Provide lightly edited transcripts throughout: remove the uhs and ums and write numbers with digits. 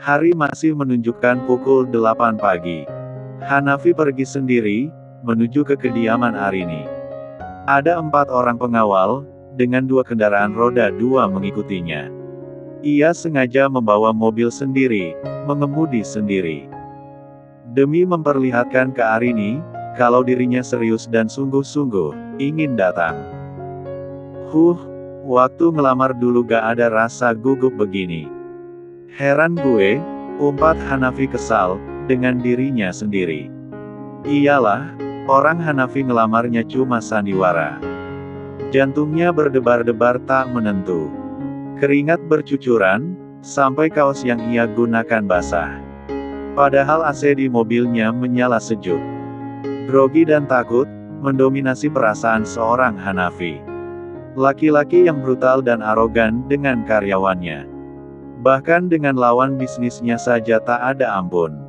Hari masih menunjukkan pukul 8 pagi. Hanafi pergi sendiri, menuju ke kediaman Arini. Ada 4 orang pengawal, dengan 2 kendaraan roda 2 mengikutinya. Ia sengaja membawa mobil sendiri, mengemudi sendiri. Demi memperlihatkan ke Arini, kalau dirinya serius dan sungguh-sungguh, ingin datang. Waktu ngelamar dulu gak ada rasa gugup begini. Heran gue, umpat Hanafi kesal, dengan dirinya sendiri. Iyalah, orang Hanafi ngelamarnya cuma sandiwara. Jantungnya berdebar-debar tak menentu. Keringat bercucuran, sampai kaos yang ia gunakan basah. Padahal AC di mobilnya menyala sejuk. Grogi dan takut, mendominasi perasaan seorang Hanafi. Laki-laki yang brutal dan arogan dengan karyawannya. Bahkan dengan lawan bisnisnya saja tak ada ampun.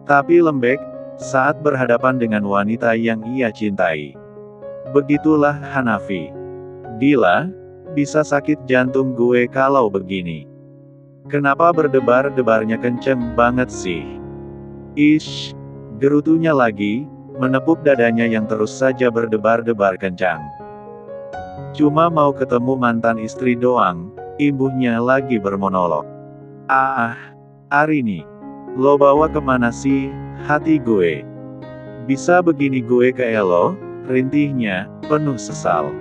Tapi lembek, saat berhadapan dengan wanita yang ia cintai. Begitulah Hanafi. Gila, bisa sakit jantung gue kalau begini. Kenapa berdebar-debarnya kenceng banget sih? Ish, gerutunya lagi, menepuk dadanya yang terus saja berdebar-debar kencang. Cuma mau ketemu mantan istri doang, imbuhnya lagi bermonolog. Arini, lo bawa kemana sih, hati gue? Bisa begini gue ke elo, rintihnya, penuh sesal.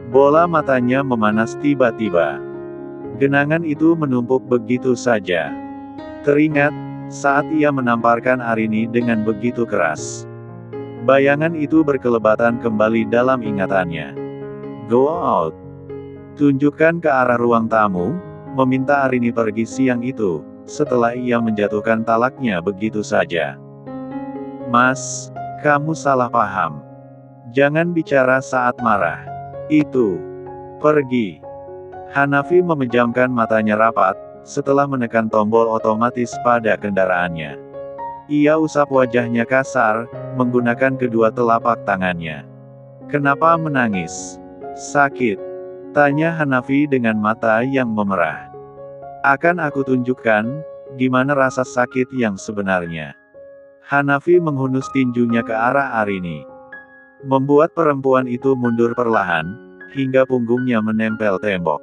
Bola matanya memanas tiba-tiba. Genangan itu menumpuk begitu saja. Teringat, saat ia menamparkan Arini dengan begitu keras. Bayangan itu berkelebatan kembali dalam ingatannya. Go out. Tunjukkan ke arah ruang tamu, meminta Arini pergi siang itu, setelah ia menjatuhkan talaknya begitu saja. Mas, kamu salah paham. Jangan bicara saat marah. Itu. Pergi. Hanafi memejamkan matanya rapat, setelah menekan tombol otomatis pada kendaraannya. Ia usap wajahnya kasar, menggunakan kedua telapak tangannya. Kenapa menangis? Sakit? Tanya Hanafi dengan mata yang memerah. Akan aku tunjukkan, gimana rasa sakit yang sebenarnya. Hanafi menghunus tinjunya ke arah Arini. Membuat perempuan itu mundur perlahan, hingga punggungnya menempel tembok.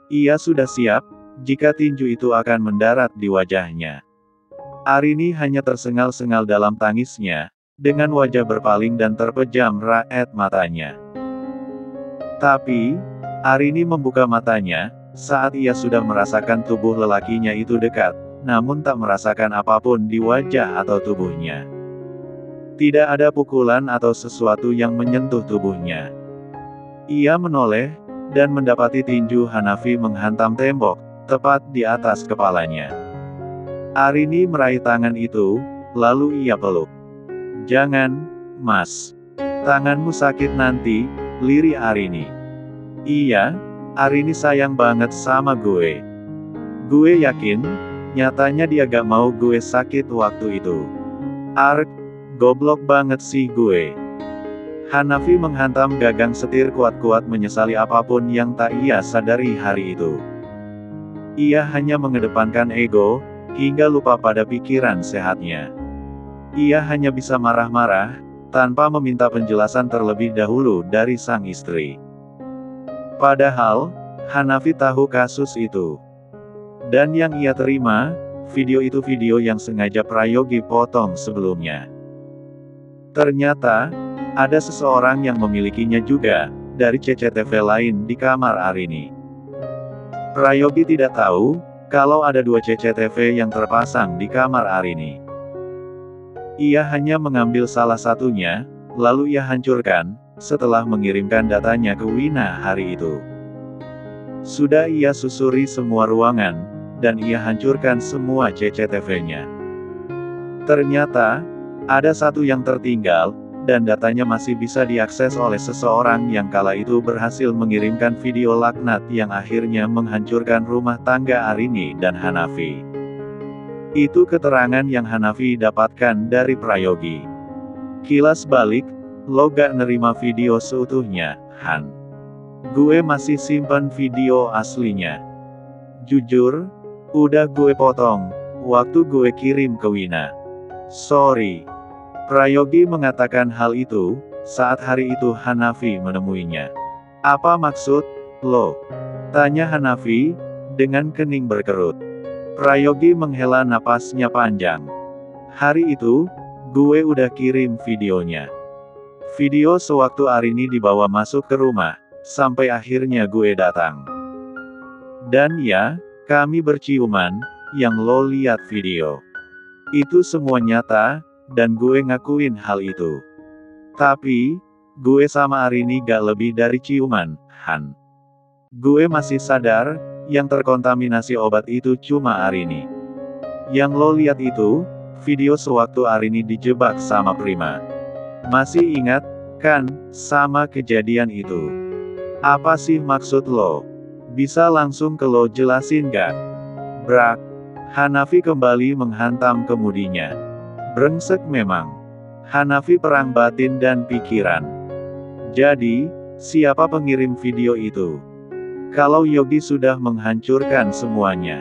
Ia sudah siap, jika tinju itu akan mendarat di wajahnya. Arini hanya tersengal-sengal dalam tangisnya, dengan wajah berpaling dan terpejam raet matanya. Tapi, Arini membuka matanya, saat ia sudah merasakan tubuh lelakinya itu dekat, namun tak merasakan apapun di wajah atau tubuhnya. Tidak ada pukulan atau sesuatu yang menyentuh tubuhnya. Ia menoleh, dan mendapati tinju Hanafi menghantam tembok, tepat di atas kepalanya. Arini meraih tangan itu, lalu ia peluk. Jangan, Mas. Tanganmu sakit nanti, lirih Arini. Iya, Arini sayang banget sama gue. Gue yakin, nyatanya dia gak mau gue sakit waktu itu. Goblok banget sih gue. Hanafi menghantam gagang setir kuat-kuat menyesali apapun yang tak ia sadari hari itu. Ia hanya mengedepankan ego, hingga lupa pada pikiran sehatnya. Ia hanya bisa marah-marah, tanpa meminta penjelasan terlebih dahulu dari sang istri. Padahal, Hanafi tahu kasus itu. Dan yang ia terima, video itu video yang sengaja Prayogi potong sebelumnya. Ternyata, ada seseorang yang memilikinya juga, dari CCTV lain di kamar Arini. Prayogi tidak tahu, kalau ada 2 CCTV yang terpasang di kamar Arini. Ia hanya mengambil salah satunya, lalu ia hancurkan, setelah mengirimkan datanya ke Wina hari itu. Sudah ia susuri semua ruangan, dan ia hancurkan semua CCTV-nya. Ternyata, ada satu yang tertinggal, dan datanya masih bisa diakses oleh seseorang yang kala itu berhasil mengirimkan video laknat yang akhirnya menghancurkan rumah tangga Arini dan Hanafi. Itu keterangan yang Hanafi dapatkan dari Prayogi. Kilas balik, lo gak nerima video seutuhnya, Han. Gue masih simpan video aslinya. Jujur, udah gue potong, waktu gue kirim ke Wina. Sorry. Prayogi mengatakan hal itu, saat hari itu Hanafi menemuinya. Apa maksud lo? Tanya Hanafi, dengan kening berkerut. Prayogi menghela napasnya panjang. Hari itu, gue udah kirim videonya. Video sewaktu Arini dibawa masuk ke rumah, sampai akhirnya gue datang. Dan ya, kami berciuman, yang lo lihat video. Itu semua nyata, dan gue ngakuin hal itu. Tapi, gue sama Arini gak lebih dari ciuman, Han. Gue masih sadar, yang terkontaminasi obat itu cuma Arini. Yang lo lihat itu, video sewaktu Arini dijebak sama Prima. Masih ingat, kan, sama kejadian itu? Apa sih maksud lo? Bisa langsung ke lo jelasin gak? Brak. Hanafi kembali menghantam kemudinya. Brengsek memang. Hanafi perang batin dan pikiran. Jadi, siapa pengirim video itu? Kalau Yogi sudah menghancurkan semuanya.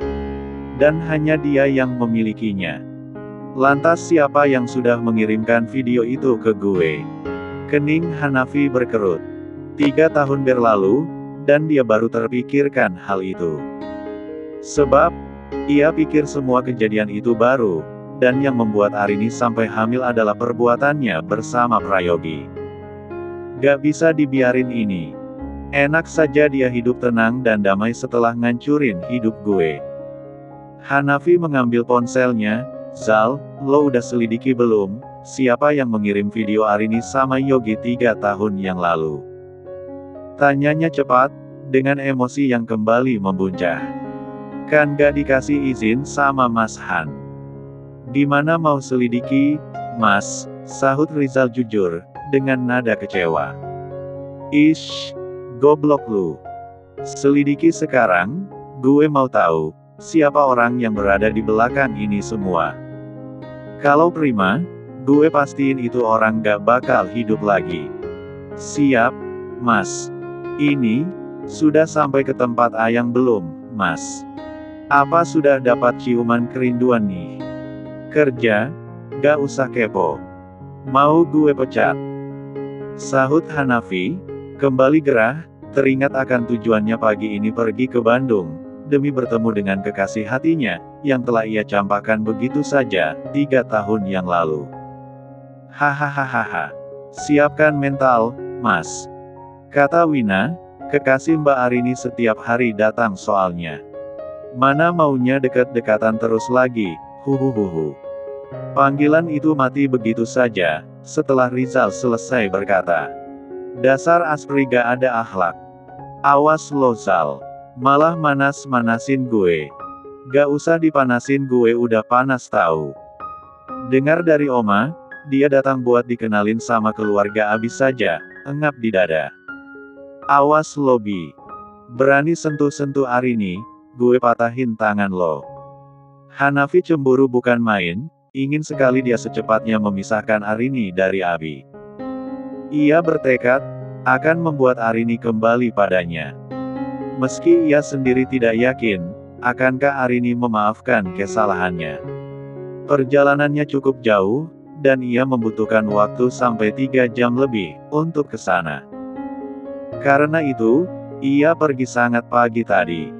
Dan hanya dia yang memilikinya. Lantas siapa yang sudah mengirimkan video itu ke gue? Kening Hanafi berkerut. 3 tahun berlalu, dan dia baru terpikirkan hal itu. Sebab, ia pikir semua kejadian itu baru, dan yang membuat Arini sampai hamil adalah perbuatannya bersama Prayogi. Gak bisa dibiarin ini. Enak saja dia hidup tenang dan damai setelah ngancurin hidup gue. Hanafi mengambil ponselnya. Zal, lo udah selidiki belum, siapa yang mengirim video Arini sama Yogi 3 tahun yang lalu? Tanyanya cepat, dengan emosi yang kembali membuncah. Kan gak dikasih izin sama Mas Han. Gimana mau selidiki, Mas, sahut Rizal jujur, dengan nada kecewa. Ish, goblok lu. Selidiki sekarang, gue mau tahu, siapa orang yang berada di belakang ini semua. Kalau Prima, gue pastiin itu orang gak bakal hidup lagi. Siap, Mas. Ini, sudah sampai ke tempat Ayang belum, Mas? Apa sudah dapat ciuman kerinduan nih? Kerja, gak usah kepo. Mau gue pecat? Sahut Hanafi, kembali gerah, teringat akan tujuannya pagi ini pergi ke Bandung, demi bertemu dengan kekasih hatinya, yang telah ia campakkan begitu saja, 3 tahun yang lalu. Hahaha. Siapkan mental, Mas. Kata Wina, kekasih Mbak Arini setiap hari datang soalnya. Mana maunya dekat-dekatan terus lagi, huhuhuhu. Panggilan itu mati begitu saja, setelah Rizal selesai berkata. Dasar Aspri gak ada akhlak. Awas lo Zal. Malah manas-manasin gue. Gak usah dipanasin, gue udah panas tahu. Dengar dari Oma, dia datang buat dikenalin sama keluarga Abi saja, engap di dada. Awas lo Bi. Berani sentuh-sentuh Arini, gue patahin tangan lo. Hanafi cemburu bukan main, ingin sekali dia secepatnya memisahkan Arini dari Abi. Ia bertekad, akan membuat Arini kembali padanya. Meski ia sendiri tidak yakin, akankah Arini memaafkan kesalahannya. Perjalanannya cukup jauh, dan ia membutuhkan waktu sampai 3 jam lebih, untuk ke sana. Karena itu, ia pergi sangat pagi tadi.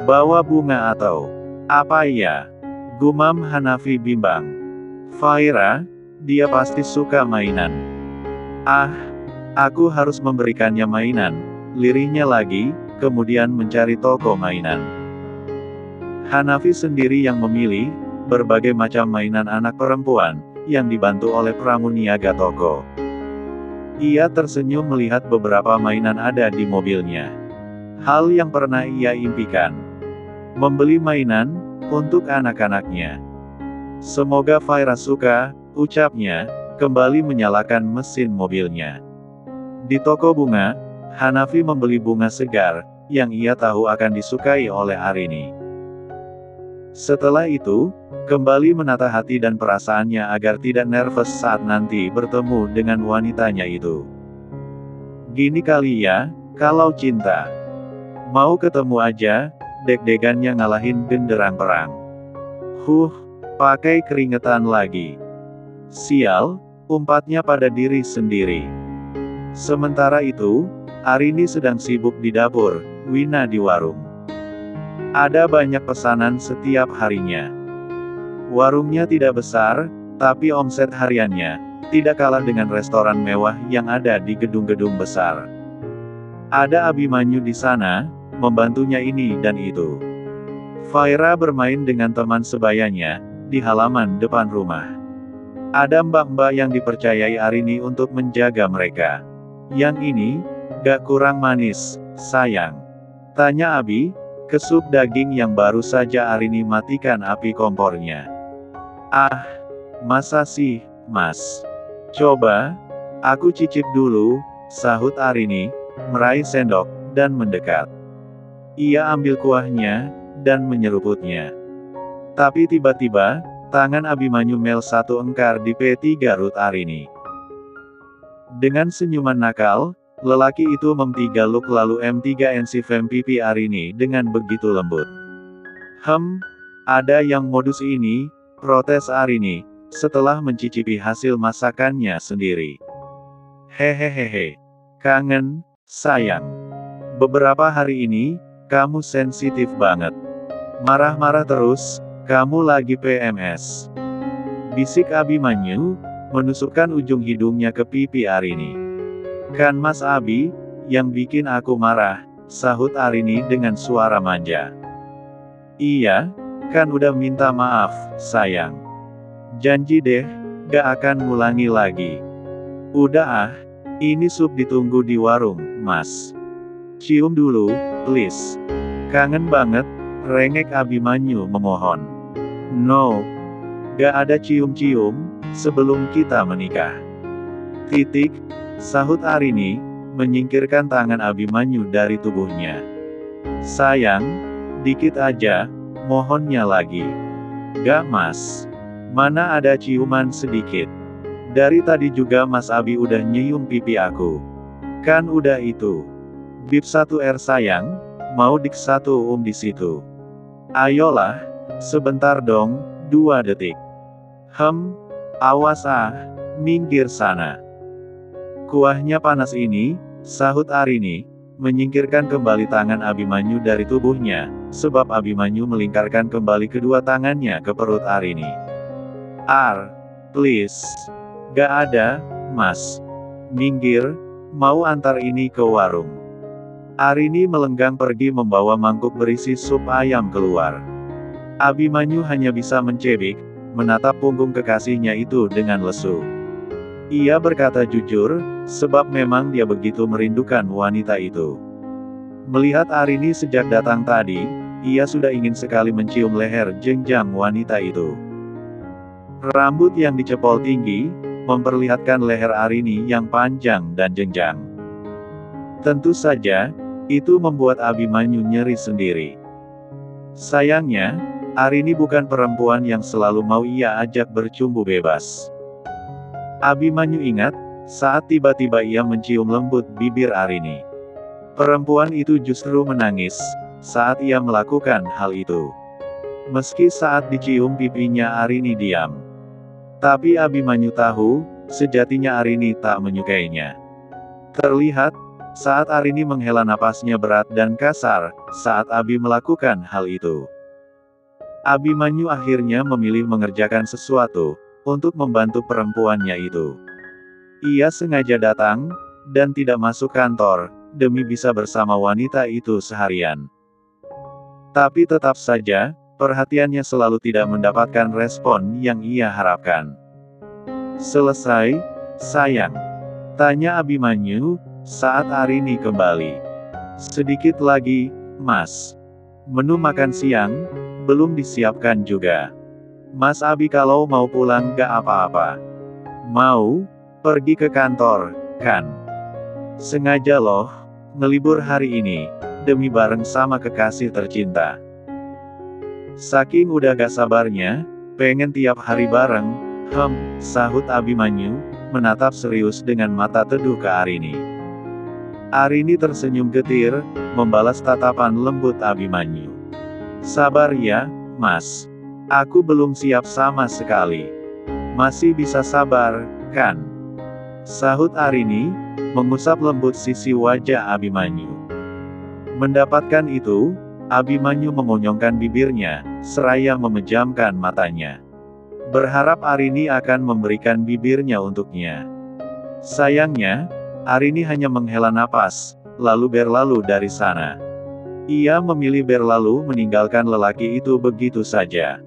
Bawa bunga atau apa ya? Gumam Hanafi bimbang. Faira, dia pasti suka mainan. Ah, aku harus memberikannya mainan, lirihnya lagi, kemudian mencari toko mainan. Hanafi sendiri yang memilih, berbagai macam mainan anak perempuan, yang dibantu oleh pramuniaga toko. Ia tersenyum melihat beberapa mainan ada di mobilnya. Hal yang pernah ia impikan. Membeli mainan, untuk anak-anaknya. Semoga Faira suka, ucapnya, kembali menyalakan mesin mobilnya. Di toko bunga, Hanafi membeli bunga segar, yang ia tahu akan disukai oleh Arini. Setelah itu, kembali menata hati dan perasaannya agar tidak nervous saat nanti bertemu dengan wanitanya itu. Gini kali ya, kalau cinta. Mau ketemu aja, deg-degannya ngalahin genderang perang. pakai keringetan lagi. Sial, umpatnya pada diri sendiri. Sementara itu, Arini sedang sibuk di dapur, Wina di warung. Ada banyak pesanan setiap harinya. Warungnya tidak besar, tapi omset hariannya tidak kalah dengan restoran mewah yang ada di gedung-gedung besar. Ada Abimanyu di sana, membantunya ini dan itu. Faira bermain dengan teman sebayanya di halaman depan rumah. Ada mbak-mbak yang dipercayai Arini untuk menjaga mereka. Yang ini, gak kurang manis, sayang. Tanya Abi, ke sup daging yang baru saja Arini matikan api kompornya. Ah, masa sih, Mas? Coba, aku cicip dulu, sahut Arini, meraih sendok, dan mendekat. Ia ambil kuahnya, dan menyeruputnya. Tapi tiba-tiba, tangan Abimanyu mel satu engkar di P3 Ruth Arini. Dengan senyuman nakal, lelaki itu mem-3 lalu M3 ensifem pipi Arini dengan begitu lembut. Ada yang modus ini, protes Arini, setelah mencicipi hasil masakannya sendiri. Hehehehe. Kangen, sayang. Beberapa hari ini, kamu sensitif banget. Marah-marah terus, kamu lagi PMS. Bisik Abimanyu, menusukkan ujung hidungnya ke pipi Arini. Kan Mas Abi, yang bikin aku marah, sahut Arini dengan suara manja. Iya, kan udah minta maaf, sayang. Janji deh, gak akan ngulangi lagi. Udah ah, ini sup ditunggu di warung, Mas. Cium dulu, please. Kangen banget, rengek Abimanyu memohon. No, gak ada cium-cium, sebelum kita menikah. Titik, sahut Arini, menyingkirkan tangan Abimanyu dari tubuhnya. Sayang, dikit aja, mohonnya lagi. Gak Mas. Mana ada ciuman sedikit. Dari tadi juga Mas Abi udah nyium pipi aku. Kan udah itu. Bip 1R sayang, mau dik 1 di situ. Ayolah, sebentar dong, 2 detik. Awas ah, minggir sana. Kuahnya panas ini, sahut Arini, menyingkirkan kembali tangan Abimanyu dari tubuhnya, sebab Abimanyu melingkarkan kembali kedua tangannya ke perut Arini. Please. Gak ada, Mas. Minggir, mau antar ini ke warung. Arini melenggang pergi membawa mangkuk berisi sup ayam keluar. Abimanyu hanya bisa mencebik, menatap punggung kekasihnya itu dengan lesu. Ia berkata jujur, sebab memang dia begitu merindukan wanita itu. Melihat Arini sejak datang tadi, ia sudah ingin sekali mencium leher jenjang wanita itu. Rambut yang dicepol tinggi, memperlihatkan leher Arini yang panjang dan jenjang. Tentu saja, itu membuat Abimanyu nyeri sendiri. Sayangnya, Arini bukan perempuan yang selalu mau ia ajak bercumbu bebas. Abimanyu ingat, saat tiba-tiba ia mencium lembut bibir Arini. Perempuan itu justru menangis, saat ia melakukan hal itu. Meski saat dicium pipinya Arini diam. Tapi Abimanyu tahu, sejatinya Arini tak menyukainya. Terlihat, saat Arini menghela napasnya berat dan kasar, saat Abi melakukan hal itu. Abimanyu akhirnya memilih mengerjakan sesuatu, untuk membantu perempuannya itu. Ia sengaja datang, dan tidak masuk kantor, demi bisa bersama wanita itu seharian. Tapi tetap saja, perhatiannya selalu tidak mendapatkan respon yang ia harapkan. Selesai, sayang? Tanya Abimanyu, saat Arini kembali. Sedikit lagi, Mas. Menu makan siang, belum disiapkan juga. Mas Abi kalau mau pulang gak apa-apa. Mau, pergi ke kantor, kan? Sengaja loh, ngelibur hari ini, demi bareng sama kekasih tercinta. Saking udah gak sabarnya, pengen tiap hari bareng, sahut Abimanyu, menatap serius dengan mata teduh ke Arini. Arini tersenyum getir, membalas tatapan lembut Abimanyu. Sabar ya, Mas. Aku belum siap sama sekali. Masih bisa sabar, kan? Sahut Arini, mengusap lembut sisi wajah Abimanyu. Mendapatkan itu, Abimanyu memonyongkan bibirnya, seraya memejamkan matanya. Berharap Arini akan memberikan bibirnya untuknya. Sayangnya, Arini hanya menghela napas, lalu berlalu dari sana. Ia memilih berlalu meninggalkan lelaki itu begitu saja.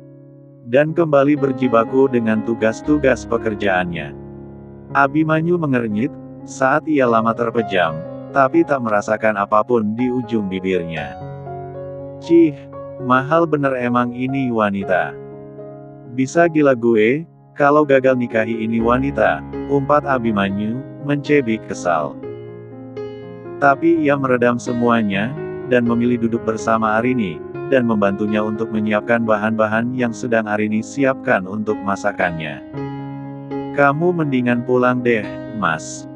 Dan kembali berjibaku dengan tugas-tugas pekerjaannya. Abimanyu mengernyit, saat ia lama terpejam, tapi tak merasakan apapun di ujung bibirnya. Cih, mahal bener emang ini wanita. Bisa gila gue, kalau gagal nikahi ini wanita, umpat Abimanyu, mencebik kesal. Tapi ia meredam semuanya, dan memilih duduk bersama Arini, dan membantunya untuk menyiapkan bahan-bahan yang sedang Arini siapkan untuk masakannya. Kamu mendingan pulang deh, Mas.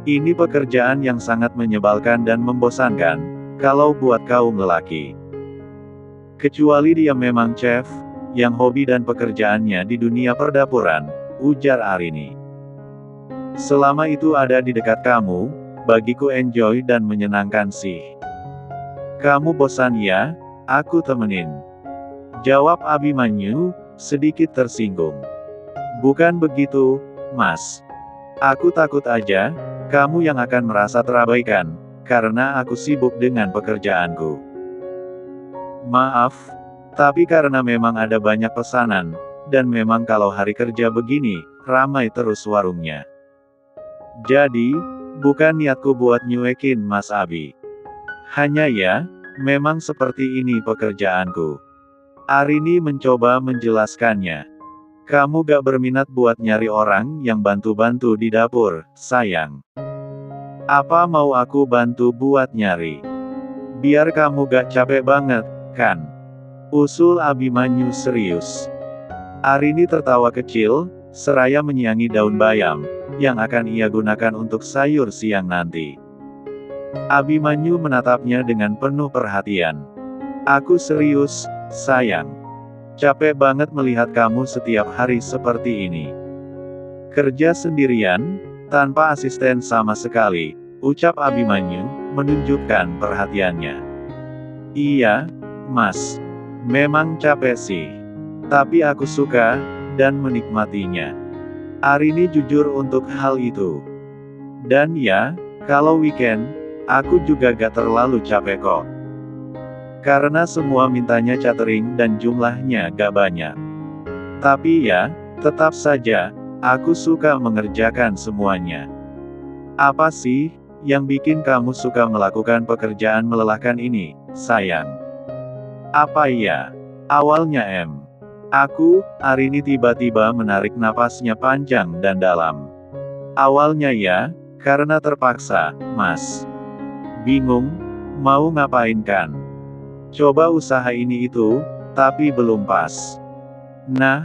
Ini pekerjaan yang sangat menyebalkan dan membosankan, kalau buat kaum lelaki. Kecuali dia memang chef, yang hobi dan pekerjaannya di dunia perdapuran, ujar Arini. Selama itu ada di dekat kamu, bagiku enjoy dan menyenangkan sih. Kamu bosan ya? Aku temenin. Jawab Abimanyu, sedikit tersinggung. Bukan begitu, Mas. Aku takut aja, kamu yang akan merasa terabaikan, karena aku sibuk dengan pekerjaanku. Maaf, tapi karena memang ada banyak pesanan, dan memang kalau hari kerja begini, ramai terus warungnya. Jadi, bukan niatku buat nyuekin Mas Abi. Hanya ya, memang seperti ini pekerjaanku. Arini mencoba menjelaskannya. Kamu gak berminat buat nyari orang yang bantu-bantu di dapur, sayang. Apa mau aku bantu buat nyari? Biar kamu gak capek banget, kan? Usul Abimanyu serius. Arini tertawa kecil, seraya menyiangi daun bayam, yang akan ia gunakan untuk sayur siang nanti. Abimanyu menatapnya dengan penuh perhatian. Aku serius, sayang. Capek banget melihat kamu setiap hari seperti ini. Kerja sendirian, tanpa asisten sama sekali, ucap Abimanyu, menunjukkan perhatiannya. Iya, Mas. Memang capek sih. Tapi aku suka, dan menikmatinya. Arini jujur untuk hal itu. Dan ya, kalau weekend, aku juga gak terlalu capek kok. Karena semua mintanya catering dan jumlahnya gak banyak. Tapi ya, tetap saja, aku suka mengerjakan semuanya. Apa sih, yang bikin kamu suka melakukan pekerjaan melelahkan ini, sayang? Apa ya? Awalnya Arini tiba-tiba menarik napasnya panjang dan dalam. Awalnya ya, karena terpaksa, Mas. Bingung, mau ngapain kan? Coba usaha ini itu, tapi belum pas. Nah,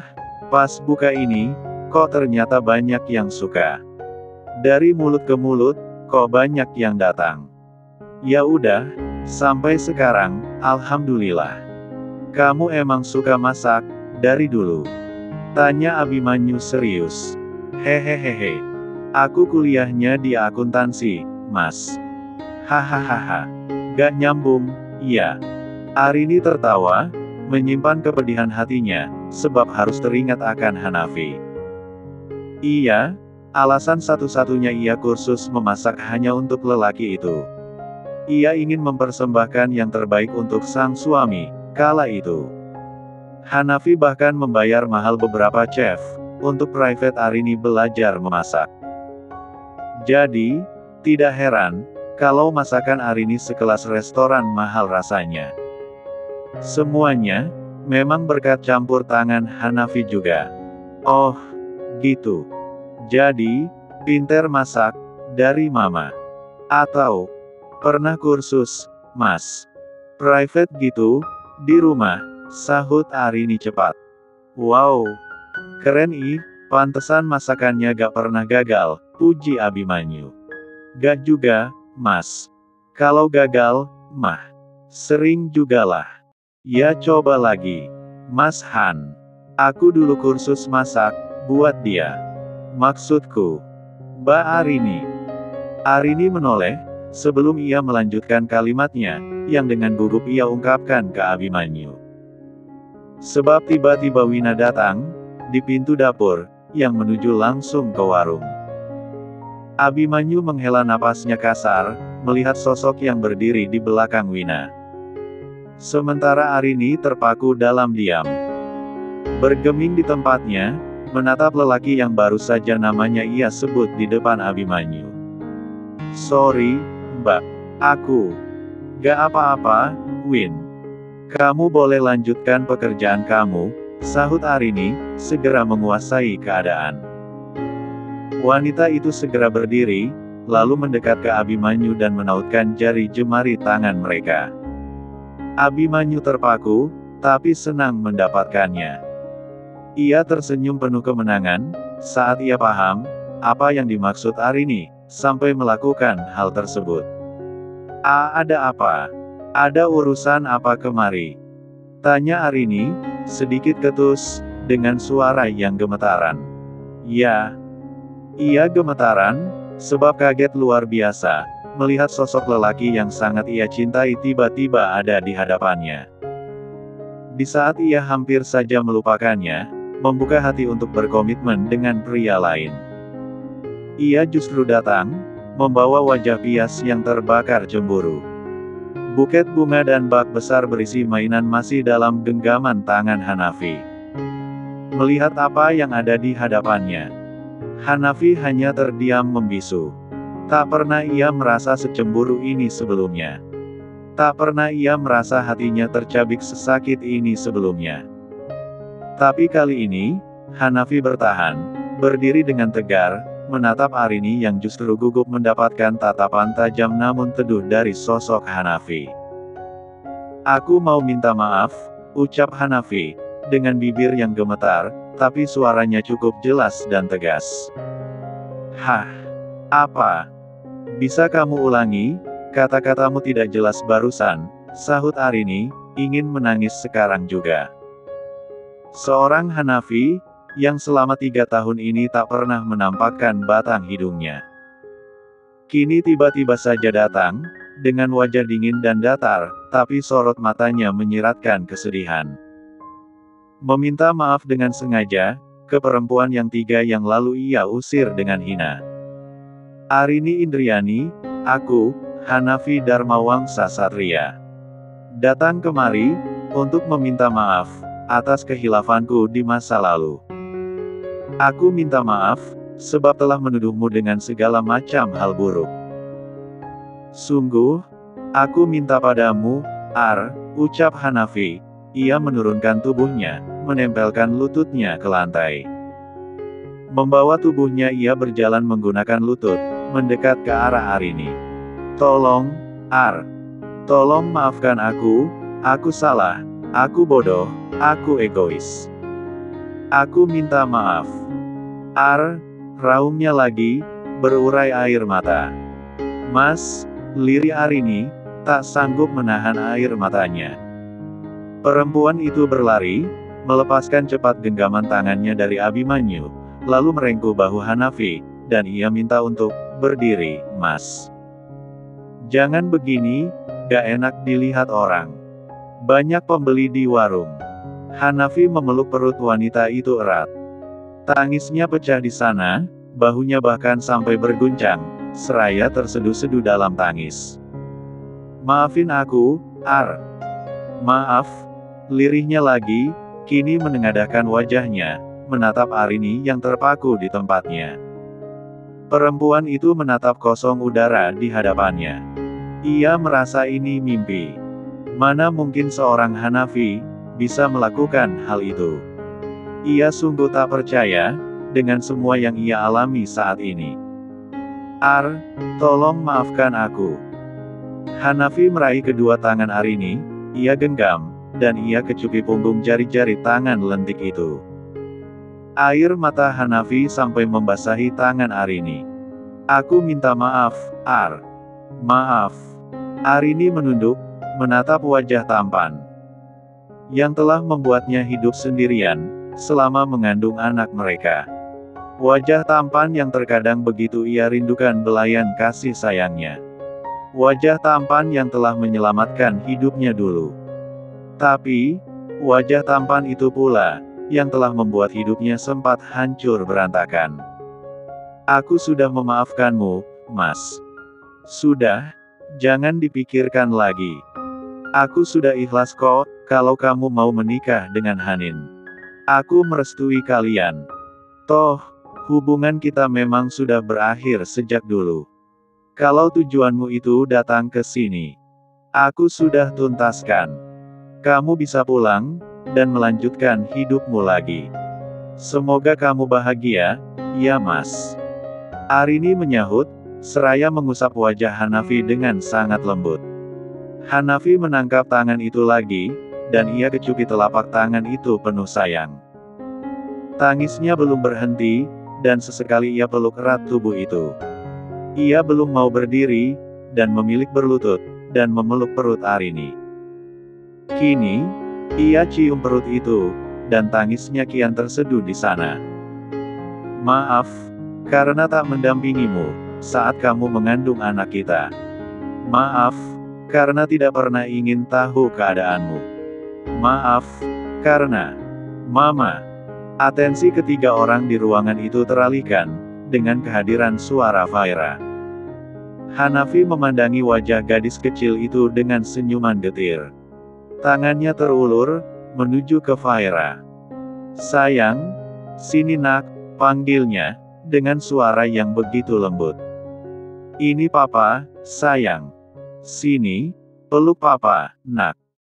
pas buka ini, kok ternyata banyak yang suka. Dari mulut ke mulut, kok banyak yang datang. Ya udah, sampai sekarang, alhamdulillah. Kamu emang suka masak, dari dulu? Tanya Abimanyu serius. Hehehehe. Aku kuliahnya di akuntansi, Mas. Hahaha. Gak nyambung, iya. Arini tertawa, menyimpan kepedihan hatinya, sebab harus teringat akan Hanafi. Iya, alasan satu-satunya ia kursus memasak hanya untuk lelaki itu. Ia ingin mempersembahkan yang terbaik untuk sang suami, kala itu. Hanafi bahkan membayar mahal beberapa chef, untuk private Arini belajar memasak. Jadi, tidak heran, kalau masakan Arini sekelas restoran mahal rasanya. Semuanya, memang berkat campur tangan Hanafi juga. Oh, gitu. Jadi, pinter masak, dari mama. Atau, pernah kursus, Mas. Private gitu, di rumah, sahut Arini cepat. Wow, keren ih, pantesan masakannya gak pernah gagal, puji Abimanyu. Gak juga, Mas. Kalau gagal, mah, sering jugalah. Ya coba lagi. Mas Han. Aku dulu kursus masak, buat dia. Maksudku, Mbak Arini. Arini menoleh, sebelum ia melanjutkan kalimatnya, yang dengan gugup ia ungkapkan ke Abimanyu. Sebab tiba-tiba Wina datang, di pintu dapur, yang menuju langsung ke warung. Abimanyu menghela napasnya kasar, melihat sosok yang berdiri di belakang Wina. Sementara Arini terpaku dalam diam. Bergeming di tempatnya, menatap lelaki yang baru saja namanya ia sebut di depan Abimanyu. Sorry, Mbak. Aku. Gak apa-apa, Win. Kamu boleh lanjutkan pekerjaan kamu, sahut Arini, segera menguasai keadaan. Wanita itu segera berdiri, lalu mendekat ke Abimanyu dan menautkan jari jemari tangan mereka. Abimanyu terpaku, tapi senang mendapatkannya. Ia tersenyum penuh kemenangan, saat ia paham, apa yang dimaksud Arini, sampai melakukan hal tersebut. Ada apa? Ada urusan apa kemari? Tanya Arini, sedikit ketus, dengan suara yang gemetaran. Ya. Ia gemetaran, sebab kaget luar biasa, melihat sosok lelaki yang sangat ia cintai tiba-tiba ada di hadapannya. Di saat ia hampir saja melupakannya, membuka hati untuk berkomitmen dengan pria lain. Ia justru datang, membawa wajah pias yang terbakar cemburu. Buket bunga dan bak besar berisi mainan masih dalam genggaman tangan Hanafi. Melihat apa yang ada di hadapannya, Hanafi hanya terdiam membisu. Tak pernah ia merasa secemburu ini sebelumnya. Tak pernah ia merasa hatinya tercabik sesakit ini sebelumnya. Tapi kali ini, Hanafi bertahan, berdiri dengan tegar, menatap Arini yang justru gugup mendapatkan tatapan tajam namun teduh dari sosok Hanafi. Aku mau minta maaf, ucap Hanafi, dengan bibir yang gemetar, tapi suaranya cukup jelas dan tegas. Hah? Apa? Bisa kamu ulangi? Kata-katamu tidak jelas barusan, sahut Arini, ingin menangis sekarang juga. Seorang Hanafi, yang selama 3 tahun ini tak pernah menampakkan batang hidungnya. Kini tiba-tiba saja datang, dengan wajah dingin dan datar, tapi sorot matanya menyiratkan kesedihan. Meminta maaf dengan sengaja, ke perempuan yang 3 yang lalu ia usir dengan hina. Arini Indriani, aku, Hanafi Dharmawangsa Satria. Datang kemari, untuk meminta maaf, atas kehilafanku di masa lalu. Aku minta maaf, sebab telah menuduhmu dengan segala macam hal buruk. Sungguh, aku minta padamu, ucap Hanafi. Ia menurunkan tubuhnya, menempelkan lututnya ke lantai. Membawa tubuhnya ia berjalan menggunakan lutut, mendekat ke arah Arini. Tolong, tolong maafkan aku salah, aku bodoh, aku egois. Aku minta maaf. Raungnya lagi, berurai air mata. Mas, lirih Arini, tak sanggup menahan air matanya. Perempuan itu berlari, melepaskan cepat genggaman tangannya dari Abimanyu, lalu merengkuh bahu Hanafi, dan ia minta untuk berdiri, Mas. Jangan begini, gak enak dilihat orang. Banyak pembeli di warung. Hanafi memeluk perut wanita itu erat. Tangisnya pecah di sana, bahunya bahkan sampai berguncang, seraya terseduh-seduh dalam tangis. Maafin aku, Maaf, lirihnya lagi, kini menengadahkan wajahnya, menatap Arini yang terpaku di tempatnya. Perempuan itu menatap kosong udara di hadapannya. Ia merasa ini mimpi. Mana mungkin seorang Hanafi bisa melakukan hal itu? Ia sungguh tak percaya, dengan semua yang ia alami saat ini. Tolong maafkan aku. Hanafi meraih kedua tangan Arini, ia genggam, dan ia kecupi punggung jari-jari tangan lentik itu. Air mata Hanafi sampai membasahi tangan Arini. Aku minta maaf, Maaf. Arini menunduk, menatap wajah tampan. yang telah membuatnya hidup sendirian, selama mengandung anak mereka. Wajah tampan yang terkadang begitu ia rindukan belayan kasih sayangnya. Wajah tampan yang telah menyelamatkan hidupnya dulu. Tapi, wajah tampan itu pula, yang telah membuat hidupnya sempat hancur berantakan. Aku sudah memaafkanmu, Mas. Sudah, jangan dipikirkan lagi. Aku sudah ikhlas kok, kalau kamu mau menikah dengan Hanin. Aku merestui kalian. Toh, hubungan kita memang sudah berakhir sejak dulu. Kalau tujuanmu itu datang ke sini, aku sudah tuntaskan. Kamu bisa pulang, dan melanjutkan hidupmu lagi. Semoga kamu bahagia, ya Mas. Arini menyahut, seraya mengusap wajah Hanafi dengan sangat lembut. Hanafi menangkap tangan itu lagi, dan ia kecupi telapak tangan itu penuh sayang. Tangisnya belum berhenti, dan sesekali ia peluk erat tubuh itu. Ia belum mau berdiri, dan memilih berlutut, dan memeluk perut Arini. Kini, ia cium perut itu, dan tangisnya kian terseduh di sana. Maaf, karena tak mendampingimu, saat kamu mengandung anak kita. Maaf, karena tidak pernah ingin tahu keadaanmu. Maaf, karena Mama. Atensi ketiga orang di ruangan itu teralihkan, dengan kehadiran suara Faira. Hanafi memandangi wajah gadis kecil itu dengan senyuman getir. Tangannya terulur, menuju ke Faira. Sayang, sini nak, panggilnya, dengan suara yang begitu lembut. Ini papa, sayang. Sini, peluk papa, nak.